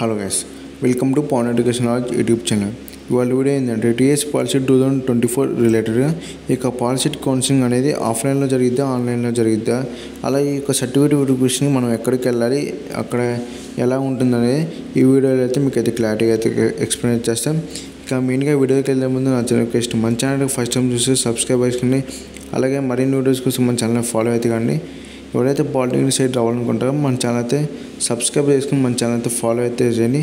Hello guys, welcome to Pavan education knowledge YouTube channel. ఇవాళ video ఏంటంటే TS policy 2024 రిలేటెడ్గా ఈ యొక్క పాలసీ కౌన్సిలింగ్ అనేది ఆఫ్లైన్లో జరిగిద్దా ఆన్లైన్లో జరిగిద్దా, అలాగే ఈ యొక్క సర్టిఫికేట్ వెరిఫికేషన్ మనం ఎక్కడికి వెళ్ళాలి, అక్కడ ఎలా ఉంటుందనేది ఈ వీడియోలో అయితే మీకు అయితే క్లారిటీగా అయితే ఎక్స్ప్లెయిన్ చేస్తాం. ఇక మెయిన్గా వీడియోకి వెళ్ళే ముందు నా ఛానల్ మన ఛానల్కి ఫస్ట్ టైం చూస్తే సబ్స్క్రైబ్ చేసుకోండి. అలాగే మరిన్ని వీడియోస్ కోసం మన ఛానల్ ఫాలో అయితే కానీ ఎవరైతే పాలిటెక్నిక్ సైడ్ రావాలనుకుంటారో మన ఛానల్ అయితే సబ్స్క్రైబ్ చేసుకుని మన ఛానల్ అయితే ఫాలో అయితే చేయండి.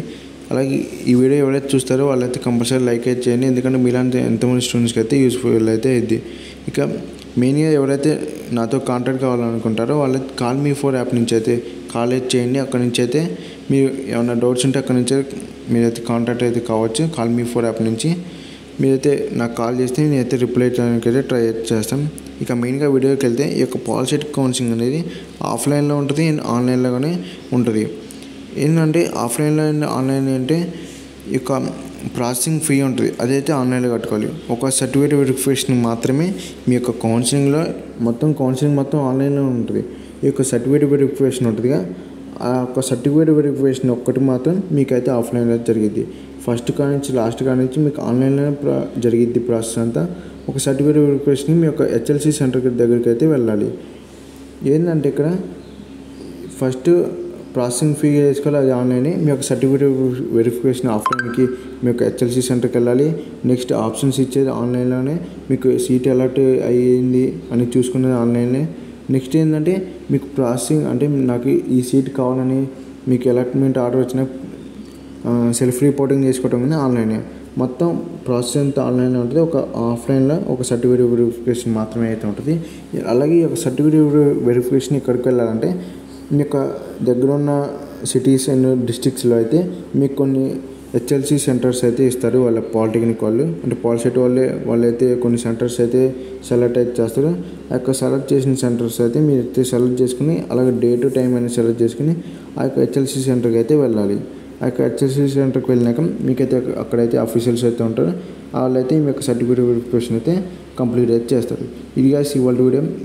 అలాగే ఈ వీడియో ఎవరైతే చూస్తారో వాళ్ళైతే కంపల్సరీ లైక్ అయితే చేయండి, ఎందుకంటే మీలాంటి ఎంతమంది స్టూడెంట్స్కి అయితే యూస్ఫుల్ అయితే ఇది. ఇక మెయిన్గా ఎవరైతే నాతో కాంటాక్ట్ కావాలనుకుంటారో వాళ్ళైతే కాల్ మీ ఫోర్ యాప్ నుంచి అయితే కాల్ అయితే చేయండి. అక్కడ నుంచి అయితే మీరు ఏమైనా డౌట్స్ ఉంటే అక్కడ నుంచి మీరైతే కాంటాక్ట్ అయితే కావచ్చు. కాల్ మీ ఫోర్ యాప్ నుంచి మీరైతే నాకు కాల్ చేస్తే నేనైతే రిప్లై చేయడానికి అయితే ట్రై చేస్తాం. ఇక మెయిన్గా వీడియోకి వెళ్తే ఈ యొక్క పాలసీ కౌన్సిలింగ్ అనేది ఆఫ్లైన్లో ఉంటుంది అండ్ ఆన్లైన్లోనే ఉంటుంది. ఏంటంటే ఆఫ్లైన్లో అండ్ ఆన్లైన్ అంటే ఈ యొక్క ప్రాసెసింగ్ ఫీ ఉంటుంది, అదైతే ఆన్లైన్లో కట్టుకోవాలి. ఒక సర్టిఫికేట్ వెరిఫికేషన్ మాత్రమే మీ యొక్క కౌన్సిలింగ్లో కౌన్సిలింగ్ మొత్తం ఆన్లైన్లో ఉంటుంది. ఈ యొక్క సర్టిఫికేట్ వెరిఫికేషన్ ఉంటుందిగా, ఆ యొక్క సర్టిఫికేట్ వెరిఫికేషన్ ఒక్కటి మాత్రం మీకైతే ఆఫ్లైన్లో జరిగిద్ది. ఫస్ట్ కాడ నుంచి లాస్ట్ కాడ నుంచి మీకు ఆన్లైన్లోనే జరిగిద్ది ప్రాసెస్ అంతా. ఒక సర్టిఫికేట్ వెరిఫికేషన్ మీ యొక్క హెచ్ఎల్సి సెంటర్ దగ్గరికి అయితే వెళ్ళాలి. ఏంటంటే ఇక్కడ ఫస్ట్ ప్రాసెసింగ్ ఫీ వేసుకోవాలి, అది ఆన్లైన్. మీ యొక్క సర్టిఫికేట్ వెరిఫికేషన్ ఆఫ్లైన్కి మీ యొక్క హెచ్ఎల్సి సెంటర్కి వెళ్ళాలి. నెక్స్ట్ ఆప్షన్స్ ఇచ్చేది ఆన్లైన్లోనే, మీకు సీట్ అలర్ట్ అయ్యింది అని చూసుకునేది ఆన్లైన్లో. నెక్స్ట్ ఏంటంటే మీకు ప్రాసెసింగ్ అంటే నాకు ఈ సీట్ కావాలని మీకు అలాట్మెంట్ ఆర్డర్ వచ్చిన సెల్ఫ్ రిపోర్టింగ్ చేసుకోవటం అనేది ఆన్లైనే. మొత్తం ప్రాసెస్ అంతా ఆన్లైన్లో ఉంటుంది. ఒక ఆఫ్లైన్లో ఒక సర్టిఫికేట్ వెరిఫికేషన్ మాత్రమే అయితే ఉంటుంది. అలాగే ఈ యొక్క సర్టిఫికేట్ వెరిఫికేషన్ ఎక్కడికి వెళ్ళాలంటే మీ యొక్క దగ్గర ఉన్న సిటీస్ అండ్ డిస్ట్రిక్ట్స్లో అయితే మీకు కొన్ని హెచ్ఎల్సి సెంటర్స్ అయితే ఇస్తారు. వాళ్ళ పాలిటెక్నిక్ వాళ్ళు అంటే పాలిసెట్ వాళ్ళైతే కొన్ని సెంటర్స్ అయితే సెలెక్ట్ అయితే చేస్తారు. ఆ యొక్క సెలెక్ట్ చేసిన సెంటర్స్ అయితే మీరు అయితే సెలెక్ట్ చేసుకుని అలాగే డేట్ టైం అనేది సెలెక్ట్ చేసుకుని ఆ యొక్క హెచ్ఎల్సి సెంటర్కి అయితే వెళ్ళాలి. ఆ యొక్క హెచ్ఎల్సి సెంటర్కి వెళ్ళినాక మీకైతే అక్కడైతే ఆఫీషియల్స్ అయితే ఉంటారు. వాళ్ళైతే మీ యొక్క సర్టిఫికేట్ వెరిఫికేషన్ అయితే కంప్లీట్ అయితే చేస్తారు. ఇది గాయ్స్ ఇవాళ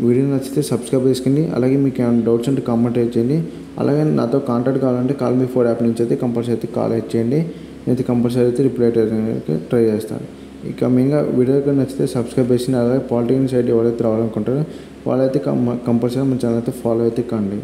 వీడియో నచ్చితే సబ్స్క్రైబ్ చేసుకోండి. అలాగే మీకు ఏమైనా డౌట్స్ ఉంటే కామెంట్ అయితే చేయండి. అలాగే నాతో కాంటాక్ట్ కావాలంటే కాల్ మీ ఫోర్ యాప్ నుంచి అయితే కంపల్సరీ అయితే కాల్ అయితే చేయండి. నేనైతే కంపల్సరీ అయితే రిప్లై అయితే ట్రై చేస్తాను. ఇక మెయిన్గా వీడియో నచ్చితే సబ్స్క్రైబ్ చేసి అలాగే పాలిటెక్నిక్ సైడ్ ఎవరైతే రావాలనుకుంటారో వాళ్ళైతే కంపల్సరీ మన ఛానల్ అయితే ఫాలో అయితే కండి.